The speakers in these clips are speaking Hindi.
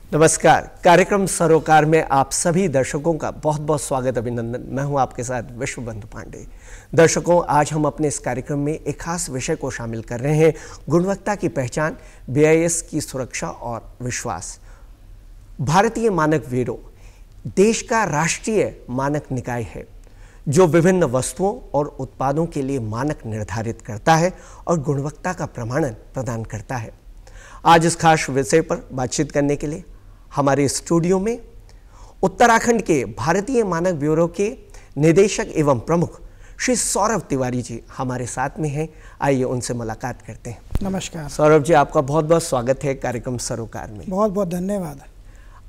नमस्कार। कार्यक्रम सरोकार में आप सभी दर्शकों का बहुत बहुत स्वागत, अभिनंदन। मैं हूं आपके साथ विश्वबंधु पांडे। दर्शकों, आज हम अपने इस कार्यक्रम में एक खास विषय को शामिल कर रहे हैं, गुणवत्ता की पहचान, BIS की सुरक्षा और विश्वास। भारतीय मानक ब्यूरो देश का राष्ट्रीय मानक निकाय है जो विभिन्न वस्तुओं और उत्पादों के लिए मानक निर्धारित करता है और गुणवत्ता का प्रमाणन प्रदान करता है। आज इस खास विषय पर बातचीत करने के लिए हमारे स्टूडियो में उत्तराखंड के भारतीय मानक ब्यूरो के निदेशक एवं प्रमुख श्री सौरभ तिवारी जी हमारे साथ में हैं। आइए उनसे मुलाकात करते हैं। नमस्कार सौरभ जी, आपका बहुत बहुत स्वागत है कार्यक्रम सरोकार में। बहुत बहुत धन्यवाद।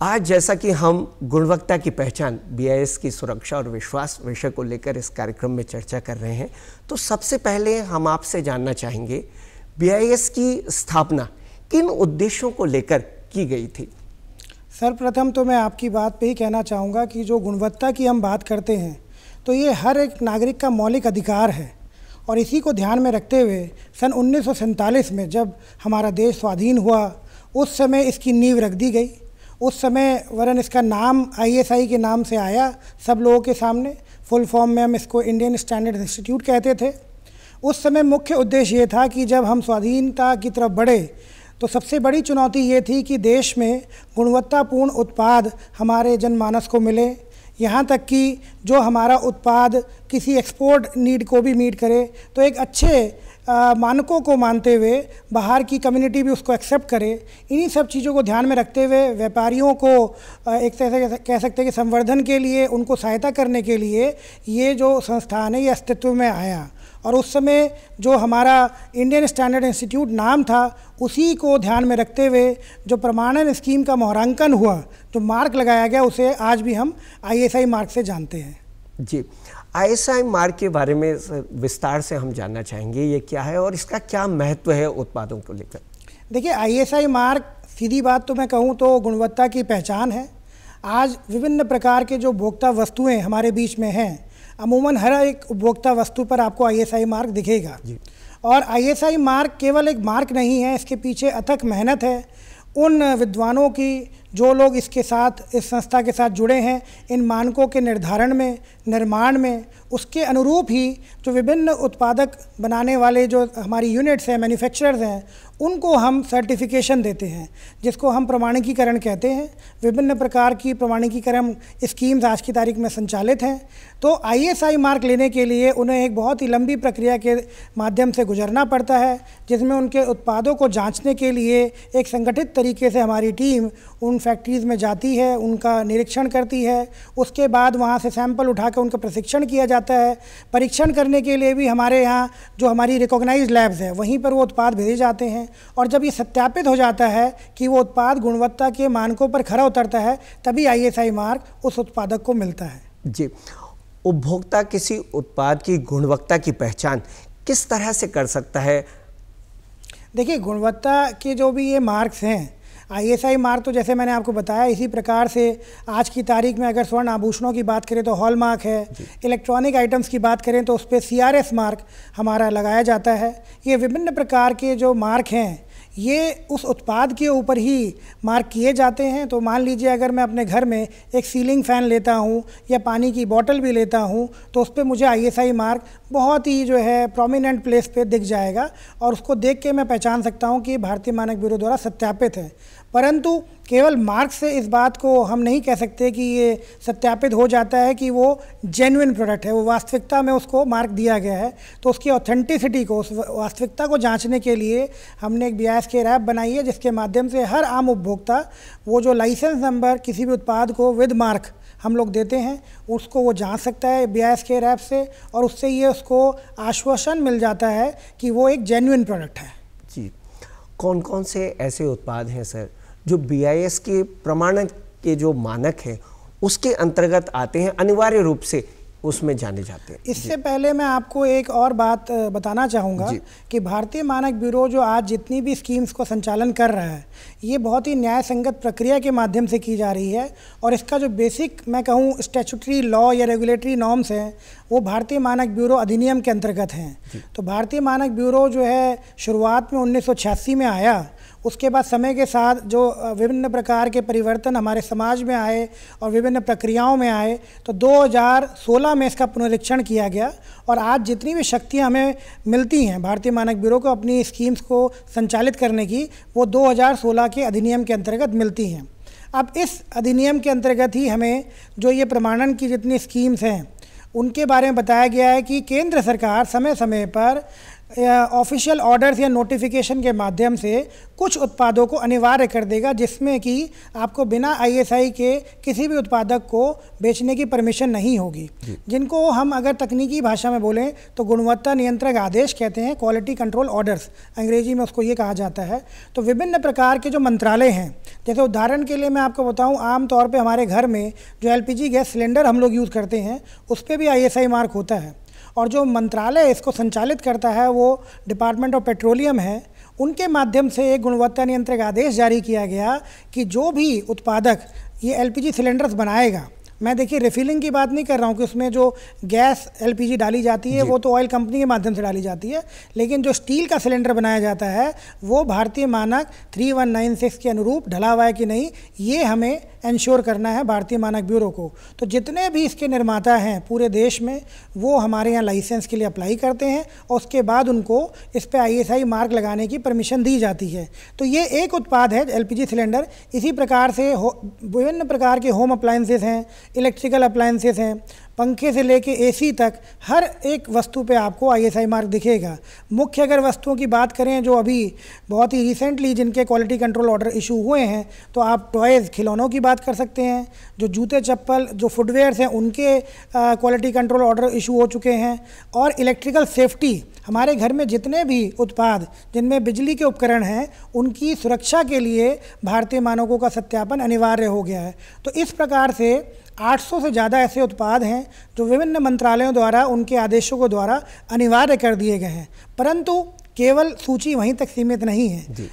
आज जैसा कि हम गुणवत्ता की पहचान, BIS की सुरक्षा और विश्वास विषय को लेकर इस कार्यक्रम में चर्चा कर रहे हैं, तो सबसे पहले हम आपसे जानना चाहेंगे BIS की स्थापना किन उद्देश्यों को लेकर की गई थी? सर्वप्रथम तो मैं आपकी बात पे ही कहना चाहूँगा कि जो गुणवत्ता की हम बात करते हैं तो ये हर एक नागरिक का मौलिक अधिकार है और इसी को ध्यान में रखते हुए सन 1947 में जब हमारा देश स्वाधीन हुआ उस समय इसकी नींव रख दी गई। उस समय वरन इसका नाम ISI के नाम से आया सब लोगों के सामने। फुल फॉर्म में हम इसको इंडियन स्टैंडर्ड इंस्टीट्यूट कहते थे। उस समय मुख्य उद्देश्य ये था कि जब हम स्वाधीनता की तरफ बढ़े तो सबसे बड़ी चुनौती ये थी कि देश में गुणवत्तापूर्ण उत्पाद हमारे जनमानस को मिले, यहाँ तक कि जो हमारा उत्पाद किसी एक्सपोर्ट नीड को भी मीट करे तो एक अच्छे मानकों को मानते हुए बाहर की कम्युनिटी भी उसको एक्सेप्ट करे। इन्हीं सब चीज़ों को ध्यान में रखते हुए व्यापारियों को एक तरह से कह सकते हैं कि संवर्धन के लिए, उनको सहायता करने के लिए ये जो संस्थान है ये अस्तित्व में आया। और उस समय जो हमारा इंडियन स्टैंडर्ड इंस्टीट्यूट नाम था उसी को ध्यान में रखते हुए जो प्रमाणन स्कीम का मोहरांकन हुआ, जो मार्क लगाया गया, उसे आज भी हम ISI मार्क से जानते हैं। जी, ISI मार्क के बारे में विस्तार से हम जानना चाहेंगे, ये क्या है और इसका क्या महत्व है उत्पादों को लेकर? देखिए, ISI मार्क सीधी बात तो मैं कहूँ तो गुणवत्ता की पहचान है। आज विभिन्न प्रकार के जो उपभोक्ता वस्तुएं हमारे बीच में हैं, अमूमन हर एक उपभोक्ता वस्तु पर आपको ISI मार्क दिखेगा। और ISI मार्क केवल एक मार्क नहीं है, इसके पीछे अथक मेहनत है उन विद्वानों की जो लोग इसके साथ, इस संस्था के साथ जुड़े हैं। इन मानकों के निर्धारण में, निर्माण में, उसके अनुरूप ही जो विभिन्न उत्पादक बनाने वाले जो हमारी यूनिट्स हैं, मैन्युफैक्चरर्स हैं, उनको हम सर्टिफिकेशन देते हैं जिसको हम प्रमाणीकरण कहते हैं। विभिन्न प्रकार की प्रमाणीकरण स्कीम्स आज की तारीख में संचालित हैं। तो ISI मार्क लेने के लिए उन्हें एक बहुत ही लंबी प्रक्रिया के माध्यम से गुजरना पड़ता है, जिसमें उनके उत्पादों को जांचने के लिए एक संगठित तरीके से हमारी टीम उन फैक्ट्रीज़ में जाती है, उनका निरीक्षण करती है। उसके बाद वहाँ से सैंपल उठाकर उनका प्रशिक्षण किया जाता है। परीक्षण करने के लिए भी हमारे यहाँ जो हमारी रिकॉग्नाइज्ड लैब्स हैं वहीं पर वो उत्पाद भेजे जाते हैं। और जब ये सत्यापित हो जाता है कि वो उत्पाद गुणवत्ता के मानकों पर खरा उतरता है, तभी ISI मार्क उस उत्पादक को मिलता है। जी, उपभोक्ता किसी उत्पाद की गुणवत्ता की पहचान किस तरह से कर सकता है? देखिए, गुणवत्ता के जो भी ये मार्क्स हैं, ISI मार्क तो जैसे मैंने आपको बताया, इसी प्रकार से आज की तारीख में अगर स्वर्ण आभूषणों की बात करें तो हॉलमार्क है, इलेक्ट्रॉनिक आइटम्स की बात करें तो उस पर CRS मार्क हमारा लगाया जाता है। ये विभिन्न प्रकार के जो मार्क हैं ये उस उत्पाद के ऊपर ही मार्क किए जाते हैं। तो मान लीजिए अगर मैं अपने घर में एक सीलिंग फ़ैन लेता हूँ या पानी की बोतल भी लेता हूँ तो उस पर मुझे ISI मार्क बहुत ही जो है प्रोमिनेंट प्लेस पे दिख जाएगा और उसको देख के मैं पहचान सकता हूँ कि भारतीय मानक ब्यूरो द्वारा सत्यापित है। परंतु केवल मार्क से इस बात को हम नहीं कह सकते कि ये सत्यापित हो जाता है कि वो जेन्युइन प्रोडक्ट है, वो वास्तविकता में उसको मार्क दिया गया है। तो उसकी ऑथेंटिसिटी को, उस वास्तविकता को जांचने के लिए हमने एक BIS की ऐप बनाई है जिसके माध्यम से हर आम उपभोक्ता वो जो लाइसेंस नंबर किसी भी उत्पाद को विद मार्क हम लोग देते हैं उसको वो जांच सकता है BIS के ऐप से, और उससे ये उसको आश्वासन मिल जाता है कि वो एक जेन्युइन प्रोडक्ट है। जी, कौन कौन से ऐसे उत्पाद हैं सर जो BIS के प्रमाणन के जो मानक हैं उसके अंतर्गत आते हैं, अनिवार्य रूप से उसमें जाने जाते हैं? इससे पहले मैं आपको एक और बात बताना चाहूँगा कि भारतीय मानक ब्यूरो जो आज जितनी भी स्कीम्स को संचालन कर रहा है ये बहुत ही न्याय संगत प्रक्रिया के माध्यम से की जा रही है। और इसका जो बेसिक मैं कहूँ स्टैट्यूटरी लॉ या रेगुलेटरी नॉर्म्स हैं वो भारतीय मानक ब्यूरो अधिनियम के अंतर्गत हैं। तो भारतीय मानक ब्यूरो जो है शुरुआत में 1986 में आया, उसके बाद समय के साथ जो विभिन्न प्रकार के परिवर्तन हमारे समाज में आए और विभिन्न प्रक्रियाओं में आए, तो 2016 में इसका पुनरीक्षण किया गया और आज जितनी भी शक्तियाँ हमें मिलती हैं भारतीय मानक ब्यूरो को अपनी स्कीम्स को संचालित करने की, वो 2016 के अधिनियम के अंतर्गत मिलती हैं। अब इस अधिनियम के अंतर्गत ही हमें जो ये प्रमाणन की जितनी स्कीम्स हैं उनके बारे में बताया गया है कि केंद्र सरकार समय समय पर ऑफिशियल ऑर्डर्स या नोटिफिकेशन के माध्यम से कुछ उत्पादों को अनिवार्य कर देगा, जिसमें कि आपको बिना आईएसआई के किसी भी उत्पादक को बेचने की परमिशन नहीं होगी, जिनको हम अगर तकनीकी भाषा में बोलें तो गुणवत्ता नियंत्रक आदेश कहते हैं, क्वालिटी कंट्रोल ऑर्डर्स अंग्रेजी में उसको ये कहा जाता है। तो विभिन्न प्रकार के जो मंत्रालय हैं, जैसे उदाहरण के लिए मैं आपको बताऊँ, आम तौर पर हमारे घर में जो LPG गैस सिलेंडर हम लोग यूज़ करते हैं उस पर भी ISI मार्क होता है, और जो मंत्रालय इसको संचालित करता है वो डिपार्टमेंट ऑफ पेट्रोलियम है। उनके माध्यम से एक गुणवत्ता नियंत्रक आदेश जारी किया गया कि जो भी उत्पादक ये LPG सिलेंडर्स बनाएगा, मैं देखिए रिफिलिंग की बात नहीं कर रहा हूँ कि उसमें जो गैस LPG डाली जाती है वो तो ऑयल कंपनी के माध्यम से डाली जाती है, लेकिन जो स्टील का सिलेंडर बनाया जाता है वो भारतीय मानक 3196 के अनुरूप ढला हुआ है कि नहीं, ये हमें इंश्योर करना है भारतीय मानक ब्यूरो को। तो जितने भी इसके निर्माता हैं पूरे देश में वो हमारे यहाँ लाइसेंस के लिए अप्लाई करते हैं और उसके बाद उनको इस पर ISI मार्क लगाने की परमिशन दी जाती है। तो ये एक उत्पाद है LPG सिलेंडर। इसी प्रकार से विभिन्न प्रकार के होम अप्लायंसेस हैं, इलेक्ट्रिकल अप्लायंसेस हैं, पंखे से लेके AC तक हर एक वस्तु पे आपको ISI मार्क दिखेगा। मुख्य अगर वस्तुओं की बात करें जो अभी बहुत ही रिसेंटली जिनके क्वालिटी कंट्रोल ऑर्डर इशू हुए हैं, तो आप टॉयज़ खिलौनों की बात कर सकते हैं, जो जूते चप्पल जो फुटवेयर्स हैं उनके क्वालिटी कंट्रोल ऑर्डर इशू हो चुके हैं, और इलेक्ट्रिकल सेफ्टी हमारे घर में जितने भी उत्पाद जिनमें बिजली के उपकरण हैं उनकी सुरक्षा के लिए भारतीय मानकों का सत्यापन अनिवार्य हो गया है। तो इस प्रकार से 800 से ज़्यादा ऐसे उत्पाद हैं जो विभिन्न मंत्रालयों द्वारा उनके आदेशों को द्वारा अनिवार्य कर दिए गए हैं, परंतु केवल सूची वहीं तक सीमित नहीं है।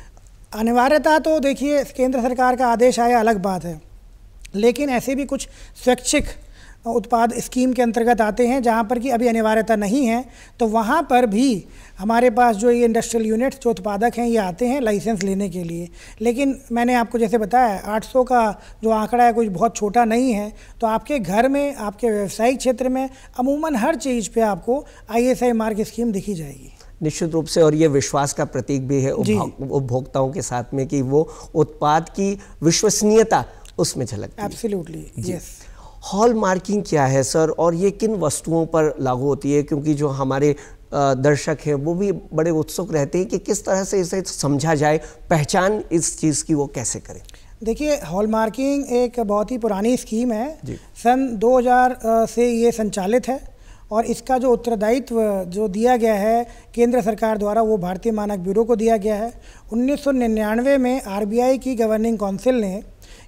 अनिवार्यता तो देखिए केंद्र सरकार का आदेश आया अलग बात है, लेकिन ऐसे भी कुछ स्वैच्छिक उत्पाद स्कीम के अंतर्गत आते हैं जहां पर कि अभी अनिवार्यता नहीं है, तो वहां पर भी हमारे पास जो ये इंडस्ट्रियल यूनिट्स जो उत्पादक हैं ये आते हैं लाइसेंस लेने के लिए। लेकिन मैंने आपको जैसे बताया 800 का जो आंकड़ा है कोई बहुत छोटा नहीं है, तो आपके घर में आपके व्यावसायिक क्षेत्र में अमूमन हर चीज़ पे आपको ISI मार्क स्कीम दिखी जाएगी। निश्चित रूप से, और ये विश्वास का प्रतीक भी है उपभोक्ताओं के साथ में कि वो उत्पाद की विश्वसनीयता उसमें झलकती है। Absolutely, yes. हॉल मार्किंग क्या है सर, और ये किन वस्तुओं पर लागू होती है, क्योंकि जो हमारे दर्शक हैं वो भी बड़े उत्सुक रहते हैं कि किस तरह से इसे समझा जाए, पहचान इस चीज़ की वो कैसे करें? देखिए, हॉल मार्किंग एक बहुत ही पुरानी स्कीम है, सन 2000 से ये संचालित है, और इसका जो उत्तरदायित्व जो दिया गया है केंद्र सरकार द्वारा वो भारतीय मानक ब्यूरो को दिया गया है। 1999 में RBI की गवर्निंग काउंसिल ने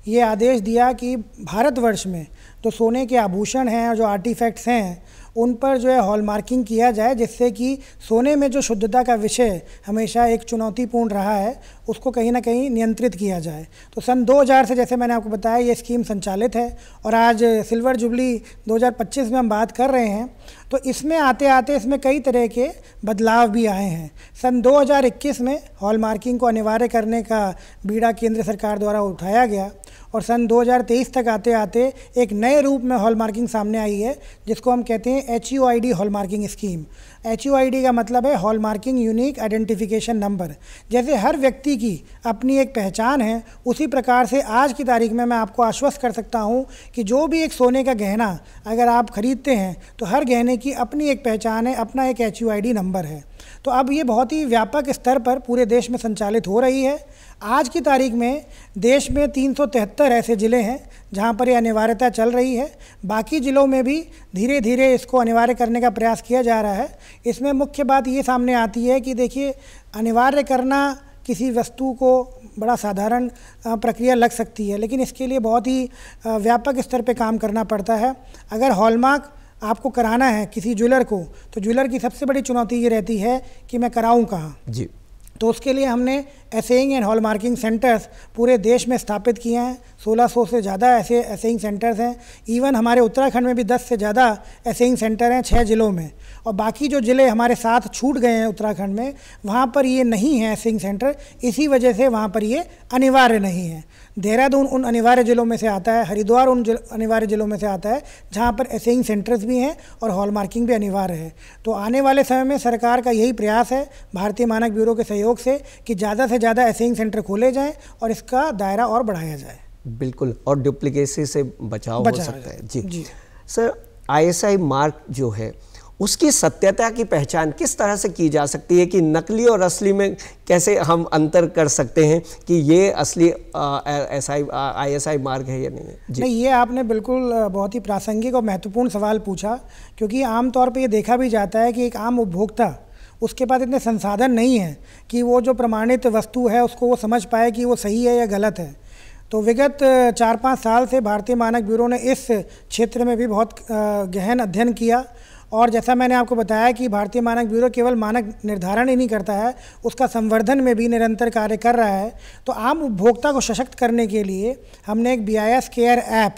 ये आदेश दिया कि भारतवर्ष में जो सोने के आभूषण हैं और जो आर्टिफैक्ट्स हैं उन पर जो है हॉल मार्किंग किया जाए, जिससे कि सोने में जो शुद्धता का विषय हमेशा एक चुनौतीपूर्ण रहा है उसको कहीं ना कहीं नियंत्रित किया जाए। तो सन 2000 से जैसे मैंने आपको बताया ये स्कीम संचालित है, और आज सिल्वर जुबली 2025 में हम बात कर रहे हैं, तो इसमें आते आते इसमें कई तरह के बदलाव भी आए हैं। सन 2021 में हॉल मार्किंग को अनिवार्य करने का बीड़ा केंद्र सरकार द्वारा उठाया गया, और सन 2023 तक आते आते एक नए रूप में हॉल मार्किंग सामने आई है जिसको हम कहते हैं HUID hall marking scheme. HUID का मतलब है hall marking unique identification number. जैसे हर व्यक्ति की अपनी एक पहचान है, उसी प्रकार से आज की तारीख में मैं आपको आश्वस्त कर सकता हूँ कि जो भी एक सोने का गहना अगर आप खरीदते हैं तो हर गहने की अपनी एक पहचान है, अपना एक HUID नंबर है। तो अब ये बहुत ही व्यापक स्तर पर पूरे देश में संचालित हो रही है। आज की तारीख में देश में 373 ऐसे ज़िले हैं जहां पर ये अनिवार्यता चल रही है। बाकी ज़िलों में भी धीरे धीरे इसको अनिवार्य करने का प्रयास किया जा रहा है। इसमें मुख्य बात ये सामने आती है कि देखिए, अनिवार्य करना किसी वस्तु को बड़ा साधारण प्रक्रिया लग सकती है, लेकिन इसके लिए बहुत ही व्यापक स्तर पर काम करना पड़ता है। अगर हॉलमार्क आपको कराना है किसी ज्वेलर को, तो ज्वेलर की सबसे बड़ी चुनौती ये रहती है कि मैं कराऊं कहाँ। जी, तो उसके लिए हमने एसेइंग एंड हॉलमार्किंग सेंटर्स पूरे देश में स्थापित किए हैं। 1600 से ज़्यादा ऐसे एसेइंग सेंटर्स हैं। इवन हमारे उत्तराखंड में भी 10 से ज़्यादा एसेइंग सेंटर हैं 6 ज़िलों में, और बाकी जो ज़िले हमारे साथ छूट गए हैं उत्तराखंड में, वहाँ पर ये नहीं है एसेइंग सेंटर, इसी वजह से वहाँ पर ये अनिवार्य नहीं है। देहरादून उन अनिवार्य ज़िलों में से आता है, हरिद्वार उन अनिवार्य ज़िलों में से आता है जहाँ पर एसेइंग सेंटर्स भी हैं और हॉलमार्किंग भी अनिवार्य है। तो आने वाले समय में सरकार का यही प्रयास है भारतीय मानक ब्यूरो के सहयोग से कि ज़्यादा से ज़्यादा एसेइंग सेंटर खोले जाएं और इसका दायरा और बढ़ाया जाए। बिल्कुल, और डुप्लीकेसी से बचाव हो सकता है। जी सर, ISI मार्क जो है उसकी सत्यता की पहचान किस तरह से की जा सकती है कि नकली और असली में कैसे हम अंतर कर सकते हैं कि ये असली ISI मार्क है या नहीं है? जी नहीं, ये आपने बिल्कुल बहुत ही प्रासंगिक और महत्वपूर्ण सवाल पूछा, क्योंकि आमतौर पे ये देखा भी जाता है कि एक आम उपभोक्ता, उसके पास इतने संसाधन नहीं है कि वो जो प्रमाणित वस्तु है उसको वो समझ पाए कि वो सही है या गलत है। तो विगत 4-5 साल से भारतीय मानक ब्यूरो ने इस क्षेत्र में भी बहुत गहन अध्ययन किया, और जैसा मैंने आपको बताया कि भारतीय मानक ब्यूरो केवल मानक निर्धारण ही नहीं करता है, उसका संवर्धन में भी निरंतर कार्य कर रहा है। तो आम उपभोक्ता को सशक्त करने के लिए हमने एक BIS केयर ऐप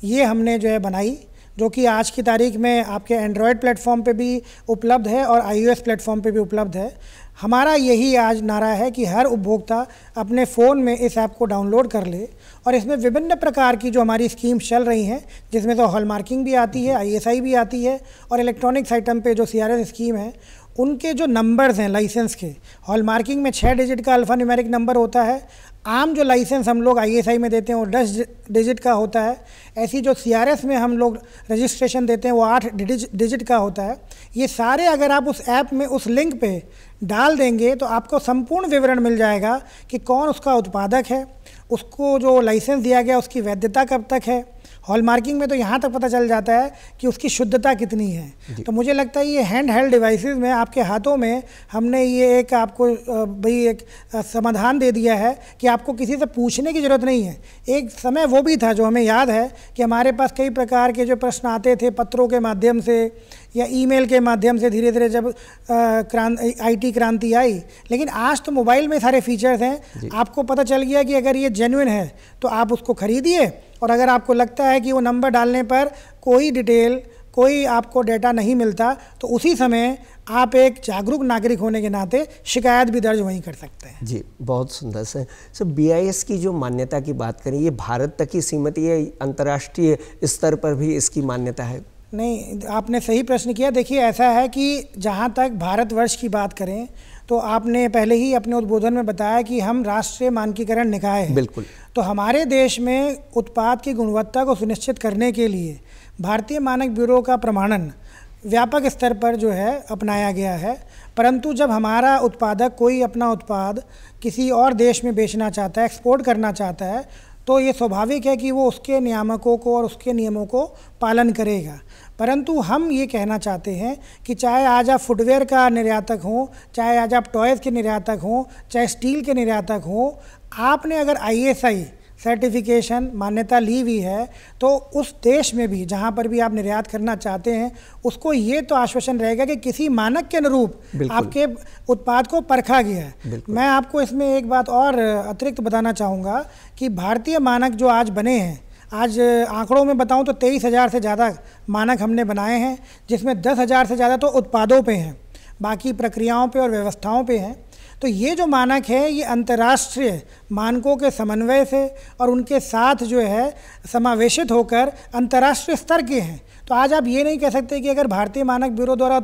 ये हमने जो है बनाई, जो कि आज की तारीख में आपके एंड्रॉयड प्लेटफॉर्म पे भी उपलब्ध है और iOS प्लेटफॉर्म पे भी उपलब्ध है। हमारा यही आज नारा है कि हर उपभोक्ता अपने फ़ोन में इस ऐप को डाउनलोड कर ले, और इसमें विभिन्न प्रकार की जो हमारी स्कीम्स चल रही हैं, जिसमें तो हॉलमार्किंग भी आती है, ISI भी आती है, और इलेक्ट्रॉनिक्स आइटम पे जो CRS स्कीम है उनके जो नंबर्स हैं लाइसेंस के, हॉलमार्किंग में 6 डिजिट का अल्फ़ा न्यूमेरिक नंबर होता है, आम जो लाइसेंस हम लोग ISI में देते हैं वो 10 डिजिट का होता है, ऐसी जो CRS में हम लोग रजिस्ट्रेशन देते हैं वो 8 डिजिट का होता है। ये सारे अगर आप उस ऐप में उस लिंक पे डाल देंगे तो आपको संपूर्ण विवरण मिल जाएगा कि कौन उसका उत्पादक है, उसको जो लाइसेंस दिया गया उसकी वैधता कब तक है। हॉलमार्किंग में तो यहाँ तक पता चल जाता है कि उसकी शुद्धता कितनी है। तो मुझे लगता है ये हैंड हेल्ड डिवाइसेस में आपके हाथों में हमने ये एक आपको भाई एक समाधान दे दिया है कि आपको किसी से पूछने की ज़रूरत नहीं है। एक समय वो भी था जो हमें याद है कि हमारे पास कई प्रकार के जो प्रश्न आते थे पत्रों के माध्यम से या ईमेल के माध्यम से, धीरे धीरे जब IT क्रांति आई, लेकिन आज तो मोबाइल में सारे फीचर्स हैं। आपको पता चल गया कि अगर ये जेन्युइन है तो आप उसको खरीदिए, और अगर आपको लगता है कि वो नंबर डालने पर कोई डिटेल, कोई आपको डेटा नहीं मिलता, तो उसी समय आप एक जागरूक नागरिक होने के नाते शिकायत भी दर्ज वहीं कर सकते हैं। जी, बहुत सुंदर से। सर, BIS की जो मान्यता की बात करें, ये भारत तक ही सीमित है, अंतर्राष्ट्रीय स्तर पर भी इसकी मान्यता है? नहीं, आपने सही प्रश्न किया। देखिए, ऐसा है कि जहाँ तक भारतवर्ष की बात करें तो आपने पहले ही अपने उद्बोधन में बताया कि हम राष्ट्रीय मानकीकरण निकाय हैं। बिल्कुल। तो हमारे देश में उत्पाद की गुणवत्ता को सुनिश्चित करने के लिए भारतीय मानक ब्यूरो का प्रमाणन व्यापक स्तर पर जो है अपनाया गया है। परंतु जब हमारा उत्पादक कोई अपना उत्पाद किसी और देश में बेचना चाहता है, एक्सपोर्ट करना चाहता है, तो ये स्वाभाविक है कि वो उसके नियामकों को और उसके नियमों को पालन करेगा। परंतु हम ये कहना चाहते हैं कि चाहे आज आप फुटवेयर का निर्यातक हों, चाहे आज आप टॉयज़ के निर्यातक हों, चाहे स्टील के निर्यातक हों, आपने अगर ISI सर्टिफिकेशन मान्यता ली हुई है तो उस देश में भी जहाँ पर भी आप निर्यात करना चाहते हैं उसको ये तो आश्वासन रहेगा कि किसी मानक के अनुरूप आपके उत्पाद को परखा गया है। मैं आपको इसमें एक बात और अतिरिक्त बताना चाहूँगा कि भारतीय मानक जो आज बने हैं, आज आंकड़ों में बताऊं तो 23,000 से ज़्यादा मानक हमने बनाए हैं, जिसमें 10,000 से ज़्यादा तो उत्पादों पे हैं, बाकी प्रक्रियाओं पे और व्यवस्थाओं पे हैं। तो ये जो मानक है ये अंतर्राष्ट्रीय मानकों के समन्वय से और उनके साथ जो है समावेशित होकर अंतर्राष्ट्रीय स्तर के हैं। तो आज आप ये नहीं कह सकते कि अगर भारतीय मानक ब्यूरो द्वारा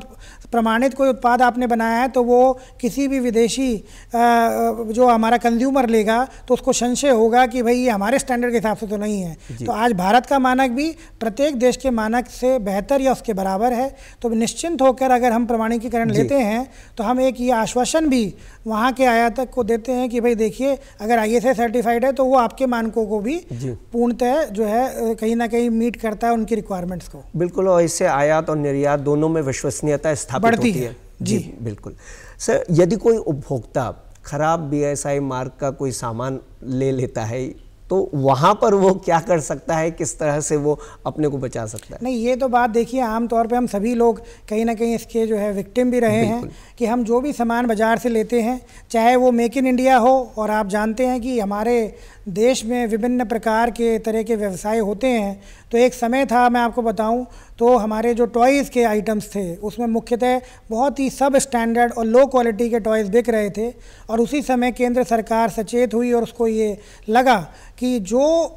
प्रमाणित कोई उत्पाद आपने बनाया है तो वो किसी भी विदेशी जो हमारा कंज्यूमर लेगा तो उसको संशय होगा कि भाई ये हमारे स्टैंडर्ड के हिसाब से तो नहीं है। तो आज भारत का मानक भी प्रत्येक देश के मानक से बेहतर या उसके बराबर है। तो निश्चिंत होकर अगर हम प्रमाणीकरण लेते हैं तो हम एक ये आश्वासन भी वहाँ के आयातक को देते हैं कि भाई देखिए, अगर ISI सर्टिफाइड है तो वो आपके मानकों को भी पूर्णतः जो है कहीं ना कहीं मीट करता है उनकी रिक्वायरमेंट्स को। बिल्कुल, और इससे आयात और निर्यात दोनों में विश्वसनीयता स्थापित होती है। जी बिल्कुल। सर, यदि कोई उपभोक्ता खराब BIS मार्क का कोई सामान ले लेता है तो वहाँ पर वो क्या कर सकता है, किस तरह से वो अपने को बचा सकता है? नहीं, ये तो बात देखिए, आमतौर पे हम सभी लोग कहीं ना कहीं इसके जो है विक्टिम भी रहे हैं कि हम जो भी सामान बाज़ार से लेते हैं, चाहे वो मेक इन इंडिया हो, और आप जानते हैं कि हमारे देश में विभिन्न प्रकार के तरह के व्यवसाय होते हैं। तो एक समय था, मैं आपको बताऊं, तो हमारे जो टॉयज़ के आइटम्स थे उसमें मुख्यतः बहुत ही सब स्टैंडर्ड और लो क्वालिटी के टॉयज़ बिक रहे थे। और उसी समय केंद्र सरकार सचेत हुई और उसको ये लगा कि जो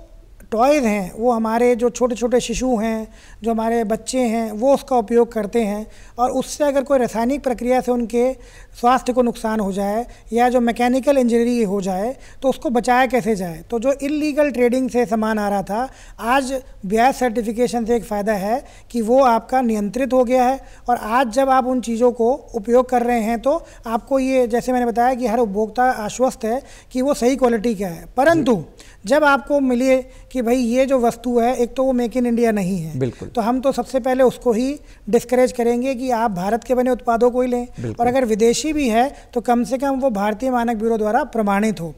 टॉयज़ हैं वो हमारे जो छोटे छोटे शिशु हैं, जो हमारे बच्चे हैं, वो उसका उपयोग करते हैं, और उससे अगर कोई रासायनिक प्रक्रिया से उनके स्वास्थ्य को नुकसान हो जाए या जो मैकेनिकल इंजरी हो जाए तो उसको बचाया कैसे जाए। तो जो इलीगल ट्रेडिंग से सामान आ रहा था, आज BIS सर्टिफिकेशन से एक फ़ायदा है कि वो आपका नियंत्रित हो गया है, और आज जब आप उन चीज़ों को उपयोग कर रहे हैं तो आपको ये, जैसे मैंने बताया कि हर उपभोक्ता आश्वस्त है कि वो सही क्वालिटी का है। परंतु जब आपको मिले कि भाई ये जो वस्तु है, एक तो वो मेक इन इंडिया नहीं है, बिल्कुल, तो हम तो सबसे पहले उसको ही डिस्करेज करेंगे कि आप भारत के बने उत्पादों को ही लें, और अगर विदेशी भी है तो कम से कम वो भारतीय मानक ब्यूरो द्वारा प्रमाणित हो।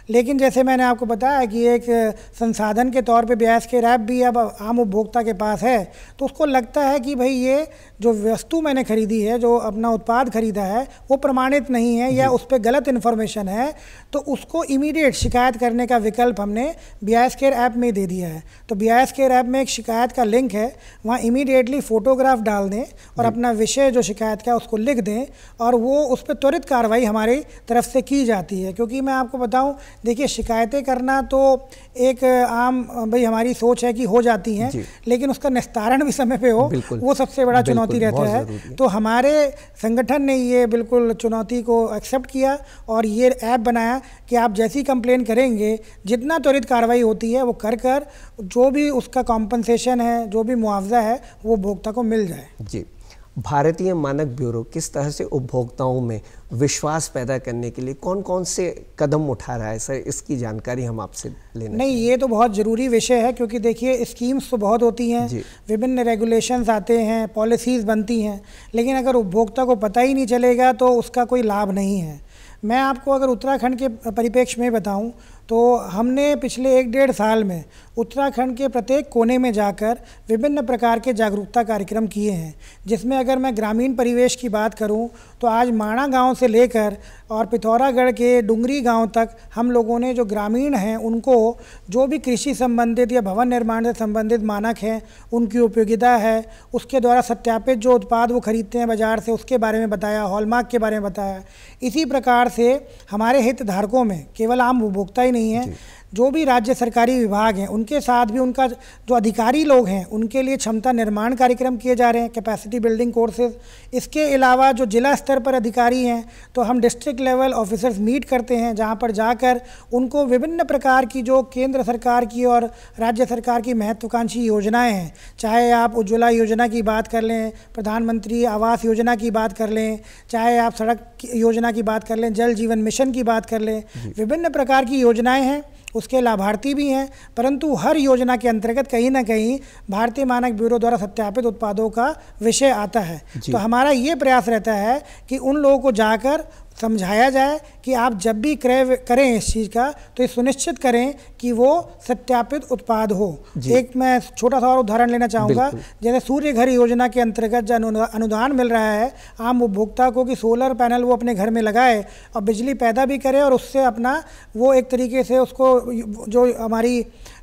लेकिन जैसे मैंने आपको बताया कि एक संसाधन के तौर पे BIS के रैप भी अब आम उपभोक्ता के पास है, तो उसको लगता है कि भाई ये जो वस्तु मैंने खरीदी है, जो अपना उत्पाद खरीदा है, वो प्रमाणित नहीं है या उस पर गलत इन्फॉर्मेशन है, तो उसको इमीडिएट शिकायत करने का विकल्प हमने BIS केयर ऐप में दे दिया है। तो BIS केयर ऐप में एक शिकायत का लिंक है, वहाँ इमीडिएटली फ़ोटोग्राफ डाल दें और अपना विषय जो शिकायत का उसको लिख दें, और वो उस पर त्वरित कार्रवाई हमारी तरफ से की जाती है। क्योंकि मैं आपको बताऊं, देखिए, शिकायतें करना तो एक आम भाई हमारी सोच है कि हो जाती हैं, लेकिन उसका निस्तारण भी समय पे हो, वो सबसे बड़ा चुनौती रहता है। तो हमारे संगठन ने ये बिल्कुल चुनौती को एक्सेप्ट किया और ये ऐप बनाया कि आप जैसी कंप्लेन करेंगे, जितना त्वरित कार्रवाई होती है वो कर जो भी उसका कॉम्पनसेशन है, जो भी मुआवजा है, वो उपभोक्ता को मिल जाए। जी, भारतीय मानक ब्यूरो किस तरह से उपभोक्ताओं में विश्वास पैदा करने के लिए कौन कौन से कदम उठा रहा है सर, इसकी जानकारी हम आपसे लेना नहीं, ये तो बहुत ज़रूरी विषय है, क्योंकि देखिए स्कीम्स तो बहुत होती हैं, विभिन्न रेगुलेशंस आते हैं, पॉलिसीज़ बनती हैं, लेकिन अगर उपभोक्ता को पता ही नहीं चलेगा तो उसका कोई लाभ नहीं है। मैं आपको अगर उत्तराखंड के परिप्रेक्ष्य में बताऊं, तो हमने पिछले 1-1.5 साल में उत्तराखंड के प्रत्येक कोने में जाकर विभिन्न प्रकार के जागरूकता कार्यक्रम किए हैं, जिसमें अगर मैं ग्रामीण परिवेश की बात करूं तो आज माणा गांव से लेकर और पिथौरागढ़ के डुंगरी गांव तक हम लोगों ने जो ग्रामीण हैं उनको जो भी कृषि संबंधित या भवन निर्माण से संबंधित मानक हैं, उनकी उपयोगिता है, उसके द्वारा सत्यापित जो उत्पाद वो खरीदते हैं बाज़ार से, उसके बारे में बताया, हॉलमार्क के बारे में बताया। इसी प्रकार से हमारे हितधारकों में केवल आम उपभोक्ता ही नहीं है, जो भी राज्य सरकारी विभाग हैं उनके साथ भी उनका जो अधिकारी लोग हैं उनके लिए क्षमता निर्माण कार्यक्रम किए जा रहे हैं, कैपेसिटी बिल्डिंग कोर्सेज। इसके अलावा जो जिला स्तर पर अधिकारी हैं तो हम डिस्ट्रिक्ट लेवल ऑफिसर्स मीट करते हैं, जहां पर जाकर उनको विभिन्न प्रकार की जो केंद्र सरकार की और राज्य सरकार की महत्वाकांक्षी योजनाएं हैं, चाहे आप उज्ज्वला योजना की बात कर लें, प्रधानमंत्री आवास योजना की बात कर लें, चाहे आप सड़क योजना की बात कर लें, जल जीवन मिशन की बात कर लें, विभिन्न प्रकार की योजनाएं हैं, उसके लाभार्थी भी हैं, परंतु हर योजना के अंतर्गत कहीं ना कहीं भारतीय मानक ब्यूरो द्वारा सत्यापित उत्पादों का विषय आता है। तो हमारा ये प्रयास रहता है कि उन लोगों को जाकर समझाया जाए कि आप जब भी क्रय करें इस चीज़ का तो ये सुनिश्चित करें कि वो सत्यापित उत्पाद हो। एक मैं छोटा सा और उदाहरण लेना चाहूँगा, जैसे सूर्य घर योजना के अंतर्गत जो अनुदान मिल रहा है आम उपभोक्ता को कि सोलर पैनल वो अपने घर में लगाए और बिजली पैदा भी करे और उससे अपना वो एक तरीके से उसको जो हमारी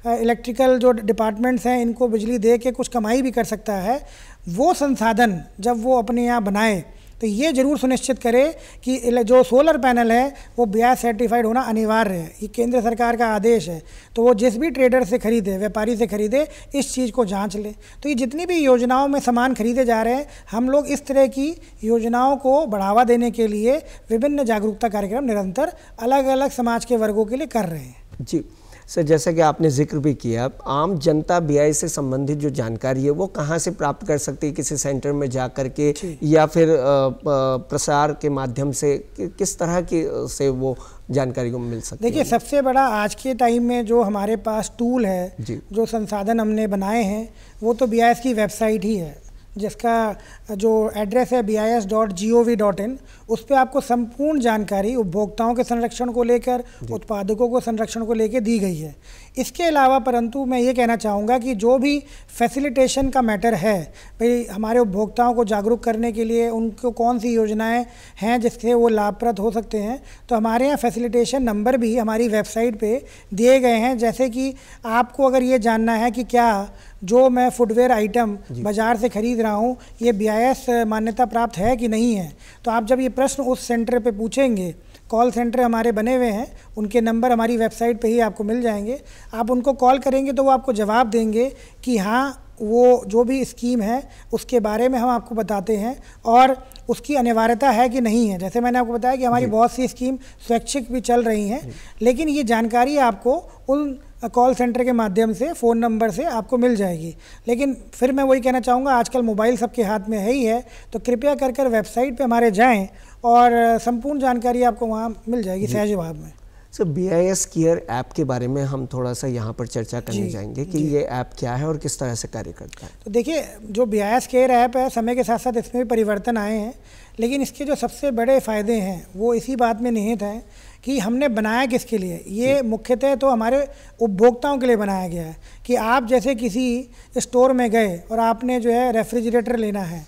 इलेक्ट्रिकल जो डिपार्टमेंट्स हैं इनको बिजली दे के कुछ कमाई भी कर सकता है। वो संसाधन जब वो अपने यहाँ बनाए तो ये ज़रूर सुनिश्चित करे कि जो सोलर पैनल है वो BIS सर्टिफाइड होना अनिवार्य है। ये केंद्र सरकार का आदेश है, तो वो जिस भी ट्रेडर से खरीदे, व्यापारी से खरीदे, इस चीज़ को जांच ले। तो ये जितनी भी योजनाओं में सामान खरीदे जा रहे हैं, हम लोग इस तरह की योजनाओं को बढ़ावा देने के लिए विभिन्न जागरूकता कार्यक्रम निरंतर अलग अलग समाज के वर्गों के लिए कर रहे हैं। जी सर, जैसा कि आपने जिक्र भी किया, आम जनता BIS से संबंधित जो जानकारी है वो कहाँ से प्राप्त कर सकती है? किसी सेंटर में जा कर के या फिर प्रसार के माध्यम से, किस तरह की से वो जानकारी को मिल सकती है? देखिए, सबसे बड़ा आज के टाइम में जो हमारे पास टूल है, जो संसाधन हमने बनाए हैं, वो तो BIS की वेबसाइट ही है, जिसका जो एड्रेस है bis.gov.in, उस पर आपको संपूर्ण जानकारी उपभोक्ताओं के संरक्षण को लेकर, उत्पादकों को संरक्षण को लेकर दी गई है। इसके अलावा परंतु मैं ये कहना चाहूँगा कि जो भी फैसिलिटेशन का मैटर है, भाई हमारे उपभोक्ताओं को जागरूक करने के लिए उनको कौन सी योजनाएं हैं जिससे वो लाभप्रद हो सकते हैं, तो हमारे यहाँ फैसिलिटेशन नंबर भी हमारी वेबसाइट पे दिए गए हैं। जैसे कि आपको अगर ये जानना है कि क्या जो मैं फुटवेयर आइटम बाज़ार से ख़रीद रहा हूँ ये BIS मान्यता प्राप्त है कि नहीं है, तो आप जब ये प्रश्न उस सेंटर पे पूछेंगे, कॉल सेंटर हमारे बने हुए हैं, उनके नंबर हमारी वेबसाइट पे ही आपको मिल जाएंगे। आप उनको कॉल करेंगे तो वो आपको जवाब देंगे कि हाँ, वो जो भी स्कीम है उसके बारे में हम आपको बताते हैं और उसकी अनिवार्यता है कि नहीं है। जैसे मैंने आपको बताया कि हमारी बहुत सी स्कीम स्वैच्छिक भी चल रही हैं, लेकिन ये जानकारी आपको उन कॉल सेंटर के माध्यम से, फ़ोन नंबर से आपको मिल जाएगी। लेकिन फिर मैं वही कहना चाहूँगा, आजकल मोबाइल सबके हाथ में है ही है, तो कृपया कर वेबसाइट पे हमारे जाएं और संपूर्ण जानकारी आपको वहाँ मिल जाएगी सहज जवाब में। सर, BIS केयर ऐप के बारे में हम थोड़ा सा यहाँ पर चर्चा करने जाएंगे कि ये ऐप क्या है और किस तरह से कार्य करता है। तो देखिए, जो BIS केयर ऐप है, समय के साथ साथ इसमें भी परिवर्तन आए हैं, लेकिन इसके जो सबसे बड़े फ़ायदे हैं वो इसी बात में निहित हैं कि हमने बनाया किसके लिए। ये मुख्यतः तो हमारे उपभोक्ताओं के लिए बनाया गया है कि आप जैसे किसी स्टोर में गए और आपने जो है रेफ्रिजरेटर लेना है,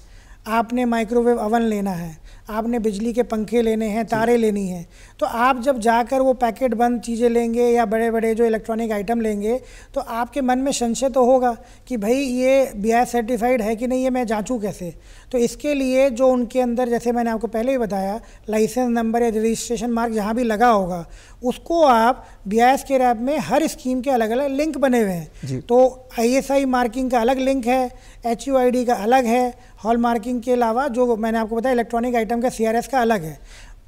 आपने माइक्रोवेव अवन लेना है, आपने बिजली के पंखे लेने हैं, तारें लेनी हैं, तो आप जब जाकर वो पैकेट बंद चीज़ें लेंगे या बड़े बड़े जो इलेक्ट्रॉनिक आइटम लेंगे, तो आपके मन में संशय तो होगा कि भाई ये BIS सर्टिफाइड है कि नहीं, ये मैं जांचूं कैसे। तो इसके लिए जो उनके अंदर, जैसे मैंने आपको पहले ही बताया, लाइसेंस नंबर या रजिस्ट्रेशन मार्क जहाँ भी लगा होगा, उसको आप BIS के ऐप में हर स्कीम के अलग अलग लिंक बने हुए हैं। तो ISI मार्किंग का अलग लिंक है, HUID का अलग है, हॉल मार्किंग के अलावा जो मैंने आपको बताया इलेक्ट्रॉनिक आइटम का CRS का अलग है।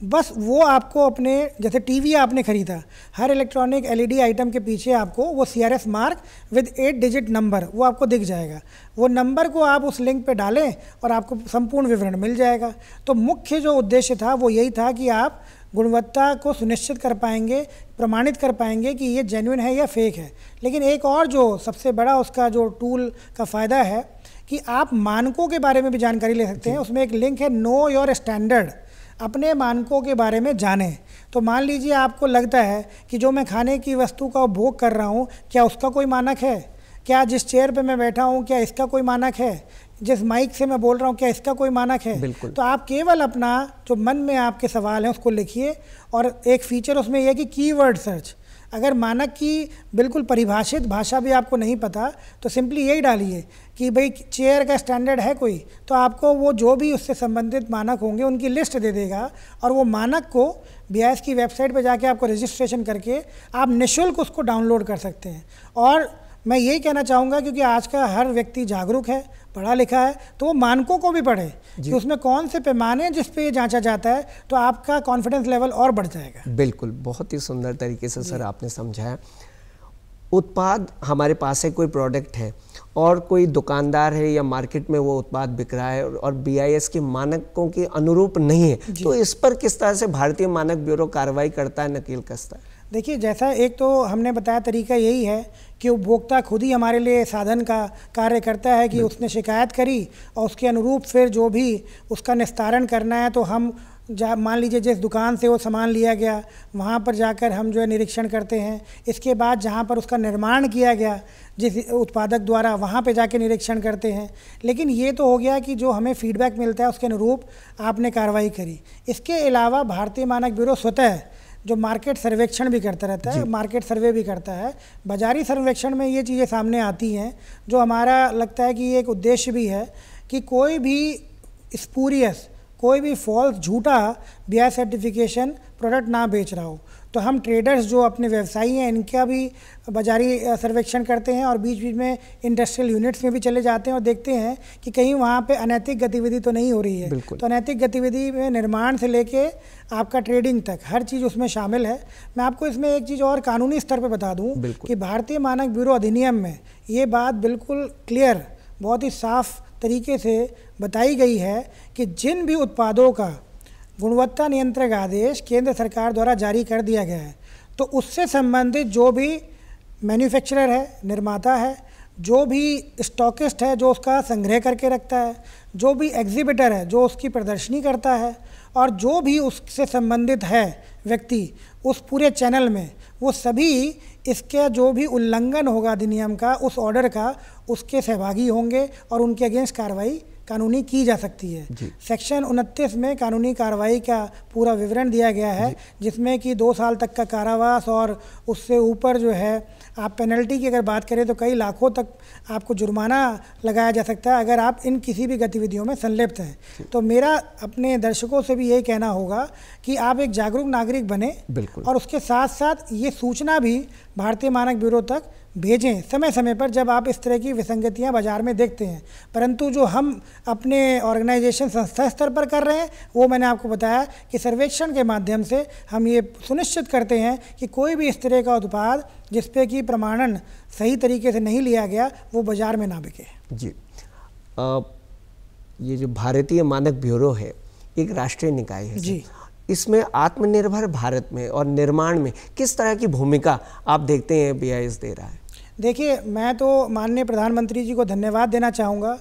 बस वो आपको अपने, जैसे टीवी आपने ख़रीदा, हर इलेक्ट्रॉनिक LED आइटम के पीछे आपको वो CRS mark with 8 digit number वो आपको दिख जाएगा। वो नंबर को आप उस लिंक पे डालें और आपको संपूर्ण विवरण मिल जाएगा। तो मुख्य जो उद्देश्य था वो यही था कि आप गुणवत्ता को सुनिश्चित कर पाएंगे, प्रमाणित कर पाएंगे कि ये जेन्युइन है या फेक है। लेकिन एक और जो सबसे बड़ा उसका जो टूल का फ़ायदा है कि आप मानकों के बारे में भी जानकारी ले सकते हैं। उसमें एक लिंक है नो योर स्टैंडर्ड, अपने मानकों के बारे में जानें। तो मान लीजिए आपको लगता है कि जो मैं खाने की वस्तु का उपभोग कर रहा हूँ, क्या उसका कोई मानक है? क्या जिस चेयर पे मैं बैठा हूँ क्या इसका कोई मानक है? जिस माइक से मैं बोल रहा हूँ क्या इसका कोई मानक है? तो आप केवल अपना जो मन में आपके सवाल हैं उसको लिखिए, और एक फ़ीचर उसमें यह है कि कीवर्ड सर्च। अगर मानक की बिल्कुल परिभाषित भाषा भी आपको नहीं पता तो सिंपली यही डालिए कि भाई चेयर का स्टैंडर्ड है कोई, तो आपको वो जो भी उससे संबंधित मानक होंगे उनकी लिस्ट दे देगा, और वो मानक को BIS की वेबसाइट पर जाके आपको रजिस्ट्रेशन करके आप निःशुल्क उसको डाउनलोड कर सकते हैं। और मैं यही कहना चाहूँगा, क्योंकि आज का हर व्यक्ति जागरूक है, पढ़ा लिखा है, तो वो मानकों को भी पढ़े कि उसमें कौन से पैमाने जिस पे ये जांचा जाता है, तो आपका कॉन्फिडेंस लेवल और बढ़ जाएगा। बिल्कुल, बहुत ही सुंदर तरीके से सर आपने समझाया। उत्पाद हमारे पास है, कोई प्रोडक्ट है और कोई दुकानदार है या मार्केट में वो उत्पाद बिक रहा है और BIS के मानकों के अनुरूप नहीं है, तो इस पर किस तरह से भारतीय मानक ब्यूरो कार्रवाई करता है, नकेल कसता है? देखिए, जैसा एक तो हमने बताया तरीका यही है कि उपभोक्ता खुद ही हमारे लिए साधन का कार्य करता है कि उसने शिकायत करी और उसके अनुरूप फिर जो भी उसका निस्तारण करना है, तो हम मान लीजिए जिस दुकान से वो सामान लिया गया वहाँ पर जाकर हम जो है निरीक्षण करते हैं। इसके बाद जहाँ पर उसका निर्माण किया गया जिस उत्पादक द्वारा, वहाँ पे जाके निरीक्षण करते हैं। लेकिन ये तो हो गया कि जो हमें फीडबैक मिलता है उसके अनुरूप आपने कार्रवाई करी। इसके अलावा भारतीय मानक ब्यूरो स्वतः जो मार्केट सर्वेक्षण भी करता रहता है, मार्केट सर्वे भी करता है। बाजारी सर्वेक्षण में ये चीज़ें सामने आती हैं जो हमारा लगता है कि ये एक उद्देश्य भी है कि कोई भी स्पूरियस, कोई भी फॉल्स, झूठा BIS सर्टिफिकेशन प्रोडक्ट ना बेच रहा हो। तो हम ट्रेडर्स जो अपने व्यवसायी हैं इनका भी बाजारी सर्वेक्षण करते हैं और बीच बीच में इंडस्ट्रियल यूनिट्स में भी चले जाते हैं और देखते हैं कि कहीं वहाँ पे अनैतिक गतिविधि तो नहीं हो रही है। तो अनैतिक गतिविधि में निर्माण से लेके आपका ट्रेडिंग तक हर चीज़ उसमें शामिल है। मैं आपको इसमें एक चीज़ और कानूनी स्तर पर बता दूँ कि भारतीय मानक ब्यूरो अधिनियम में ये बात बिल्कुल क्लियर, बहुत ही साफ तरीके से बताई गई है कि जिन भी उत्पादों का गुणवत्ता नियंत्रक आदेश केंद्र सरकार द्वारा जारी कर दिया गया है, तो उससे संबंधित जो भी मैन्युफैक्चरर है, निर्माता है, जो भी स्टॉकिस्ट है जो उसका संग्रह करके रखता है, जो भी एग्जिबिटर है जो उसकी प्रदर्शनी करता है, और जो भी उससे संबंधित है व्यक्ति उस पूरे चैनल में, वो सभी इसके जो भी उल्लंघन होगा अधिनियम का, उस ऑर्डर का, उसके सहभागी होंगे और उनके अगेंस्ट कार्रवाई कानूनी की जा सकती है। सेक्शन 29 में कानूनी कार्रवाई का पूरा विवरण दिया गया है, जिसमें कि 2 साल तक का कारावास और उससे ऊपर जो है आप पेनल्टी की अगर बात करें तो कई लाखों तक आपको जुर्माना लगाया जा सकता है अगर आप इन किसी भी गतिविधियों में संलिप्त हैं। तो मेरा अपने दर्शकों से भी यही कहना होगा कि आप एक जागरूक नागरिक बने और उसके साथ साथ ये सूचना भी भारतीय मानक ब्यूरो तक भेजें समय समय पर जब आप इस तरह की विसंगतियां बाज़ार में देखते हैं। परंतु जो हम अपने ऑर्गेनाइजेशन संस्था स्तर पर कर रहे हैं वो मैंने आपको बताया कि सर्वेक्षण के माध्यम से हम ये सुनिश्चित करते हैं कि कोई भी इस तरह का उत्पाद जिस पे कि प्रमाणन सही तरीके से नहीं लिया गया वो बाज़ार में ना बिके। जी, ये जो भारतीय मानक ब्यूरो है एक राष्ट्रीय निकाय है जी, इसमें आत्मनिर्भर भारत में और निर्माण में किस तरह की भूमिका आप देखते हैं BIS दे रहा है? देखिए, मैं तो माननीय प्रधानमंत्री जी को धन्यवाद देना चाहूँगा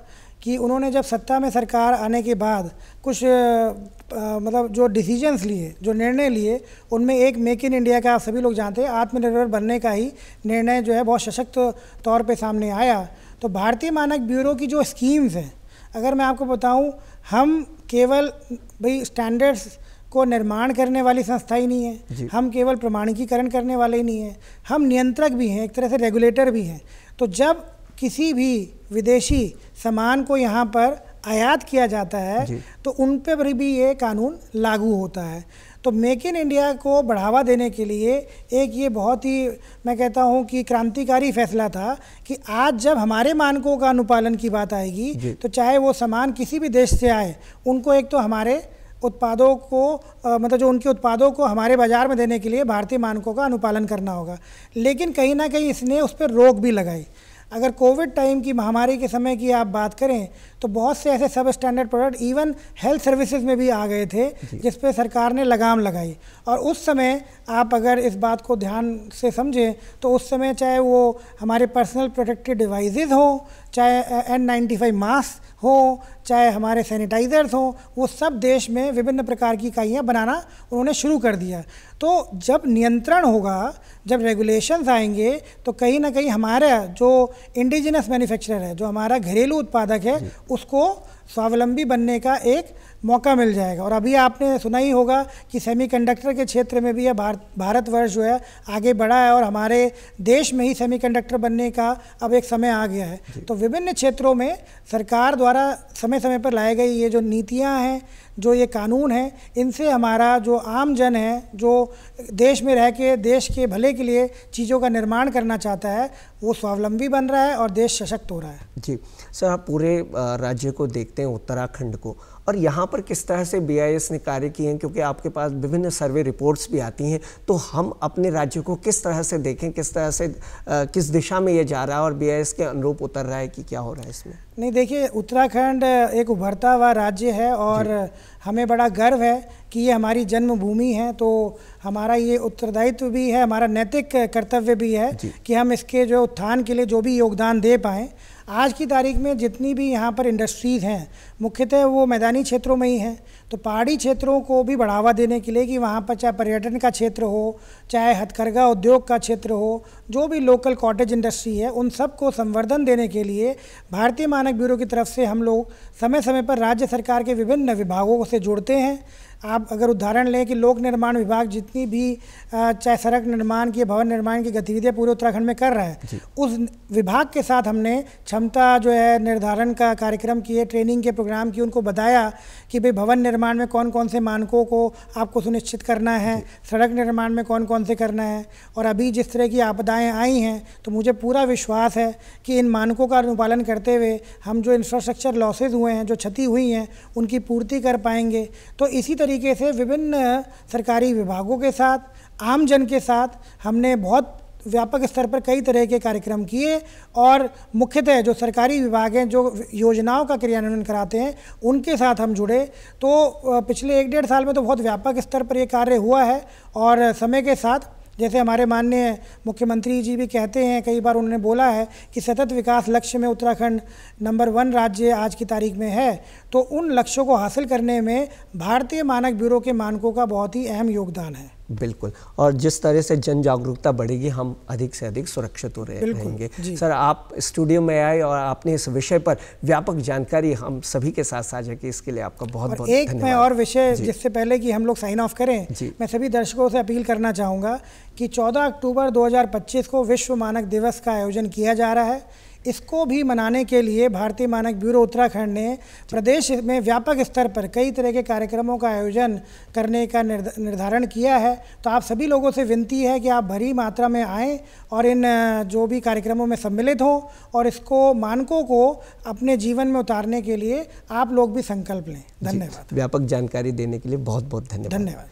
कि उन्होंने जब सत्ता में सरकार आने के बाद कुछ मतलब जो डिसीजंस लिए, जो निर्णय लिए, उनमें एक मेक इन इंडिया का आप सभी लोग जानते हैं आत्मनिर्भर बनने का ही निर्णय जो है बहुत सशक्त तौर पे सामने आया। तो भारतीय मानक ब्यूरो की जो स्कीम्स हैं, अगर मैं आपको बताऊं, हम केवल भाई स्टैंडर्ड्स को निर्माण करने वाली संस्था ही नहीं है, हम केवल प्रमाणीकरण करने वाले ही नहीं हैं, हम नियंत्रक भी हैं, एक तरह से रेगुलेटर भी हैं। तो जब किसी भी विदेशी सामान को यहाँ पर आयात किया जाता है तो उन पर भी ये कानून लागू होता है। तो मेक इन इंडिया को बढ़ावा देने के लिए एक ये बहुत ही, मैं कहता हूँ कि क्रांतिकारी फैसला था कि आज जब हमारे मानकों का अनुपालन की बात आएगी तो चाहे वो सामान किसी भी देश से आए, उनको एक तो हमारे उत्पादों को मतलब जो उनके उत्पादों को हमारे बाज़ार में देने के लिए भारतीय मानकों का अनुपालन करना होगा। लेकिन कहीं ना कहीं इसने उस पर रोक भी लगाई। अगर कोविड टाइम की महामारी के समय की आप बात करें तो बहुत से ऐसे सब standard product even health services में भी आ गए थे जिस पे सरकार ने लगाम लगाई। और उस समय आप अगर इस बात को ध्यान से समझें तो उस समय चाहे वो हमारे पर्सनल प्रोटेक्टिव डिवाइसेस हो, चाहे N95 मास्क हो, चाहे हमारे सैनिटाइज़र्स हों, वो सब देश में विभिन्न प्रकार की इकाइयाँ बनाना उन्होंने शुरू कर दिया। तो जब नियंत्रण होगा, जब रेगुलेशंस आएंगे तो कहीं ना कहीं हमारा जो इंडिजिनस मैन्युफैक्चरर है, जो हमारा घरेलू उत्पादक है, उसको स्वावलंबी बनने का एक मौका मिल जाएगा। और अभी आपने सुना ही होगा कि सेमीकंडक्टर के क्षेत्र में भी यह भारतवर्ष जो है आगे बढ़ा है और हमारे देश में ही सेमीकंडक्टर बनने का अब एक समय आ गया है। तो विभिन्न क्षेत्रों में सरकार द्वारा समय समय पर लाई गई ये जो नीतियां हैं, जो ये कानून है, इनसे हमारा जो आम जन है, जो देश में रह के देश के भले के लिए चीज़ों का निर्माण करना चाहता है, वो स्वावलंबी बन रहा है और देश सशक्त हो रहा है। जी सर, आप पूरे राज्य को देखते हैं, उत्तराखंड को, और यहाँ पर किस तरह से BIS ने कार्य किए हैं, क्योंकि आपके पास विभिन्न सर्वे रिपोर्ट्स भी आती हैं, तो हम अपने राज्य को किस तरह से देखें, किस तरह से किस दिशा में ये जा रहा है और BIS के अनुरूप उतर रहा है कि क्या हो रहा है इसमें? नहीं, देखिए, उत्तराखंड एक उभरता हुआ राज्य है और हमें बड़ा गर्व है कि ये हमारी जन्मभूमि है। तो हमारा ये उत्तरदायित्व भी है, हमारा नैतिक कर्तव्य भी है कि हम इसके जो उत्थान के लिए जो भी योगदान दे पाएँ। आज की तारीख में जितनी भी यहाँ पर इंडस्ट्रीज़ हैं, मुख्यतः वो मैदानी क्षेत्रों में ही हैं। तो पहाड़ी क्षेत्रों को भी बढ़ावा देने के लिए कि वहाँ पर चाहे पर्यटन का क्षेत्र हो, चाहे हथकरघा उद्योग का क्षेत्र हो, जो भी लोकल कॉटेज इंडस्ट्री है, उन सब को संवर्धन देने के लिए भारतीय मानक ब्यूरो की तरफ से हम लोग समय समय पर राज्य सरकार के विभिन्न विभागों से जुड़ते हैं। आप अगर उदाहरण लें कि लोक निर्माण विभाग जितनी भी चाहे सड़क निर्माण की, भवन निर्माण की गतिविधियां पूरे उत्तराखंड में कर रहा है, उस विभाग के साथ हमने क्षमता जो है निर्धारण का कार्यक्रम किए, ट्रेनिंग के प्रोग्राम किए, उनको बताया कि भाई भवन निर्माण में कौन कौन से मानकों को आपको सुनिश्चित करना है, सड़क निर्माण में कौन कौन से करना है। और अभी जिस तरह की आपदाएँ आई हैं तो मुझे पूरा विश्वास है कि इन मानकों का अनुपालन करते हुए हम जो इंफ्रास्ट्रक्चर लॉसेज हुए हैं, जो क्षति हुई हैं, उनकी पूर्ति कर पाएंगे। तो इसी तरीके से विभिन्न सरकारी विभागों के साथ, आम जन के साथ हमने बहुत व्यापक स्तर पर कई तरह के कार्यक्रम किए और मुख्यतः जो सरकारी विभाग हैं, जो योजनाओं का क्रियान्वयन कराते हैं, उनके साथ हम जुड़े। तो पिछले 1-1.5 साल में तो बहुत व्यापक स्तर पर ये कार्य हुआ है और समय के साथ जैसे हमारे माननीय मुख्यमंत्री जी भी कहते हैं, कई बार उन्होंने बोला है कि सतत विकास लक्ष्य में उत्तराखंड नंबर 1 राज्य आज की तारीख में है। तो उन लक्ष्यों को हासिल करने में भारतीय मानक ब्यूरो के मानकों का बहुत ही अहम योगदान है। बिल्कुल, और जिस तरह से जन जागरूकता बढ़ेगी हम अधिक से अधिक सुरक्षित रहेंगे। सर, आप स्टूडियो में आए और आपने इस विषय पर व्यापक जानकारी हम सभी के साथ साझा की, इसके लिए आपका बहुत बहुत एक धन्यवाद। मैं और विषय जिससे पहले कि हम लोग साइन ऑफ करें, मैं सभी दर्शकों से अपील करना चाहूँगा कि 14 अक्टूबर 2025 को विश्व मानक दिवस का आयोजन किया जा रहा है। इसको भी मनाने के लिए भारतीय मानक ब्यूरो उत्तराखंड ने प्रदेश में व्यापक स्तर पर कई तरह के कार्यक्रमों का आयोजन करने का निर्धारण किया है। तो आप सभी लोगों से विनती है कि आप भरी मात्रा में आएँ और इन जो भी कार्यक्रमों में सम्मिलित हों और इसको मानकों को अपने जीवन में उतारने के लिए आप लोग भी संकल्प लें। धन्यवाद। व्यापक जानकारी देने के लिए बहुत बहुत धन्यवाद।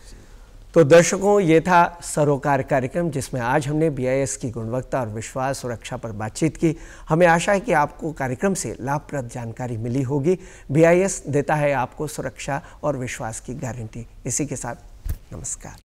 तो दर्शकों, ये था सरोकार कार्यक्रम जिसमें आज हमने BIS की गुणवत्ता और विश्वास सुरक्षा पर बातचीत की। हमें आशा है कि आपको कार्यक्रम से लाभप्रद जानकारी मिली होगी। BIS देता है आपको सुरक्षा और विश्वास की गारंटी। इसी के साथ नमस्कार।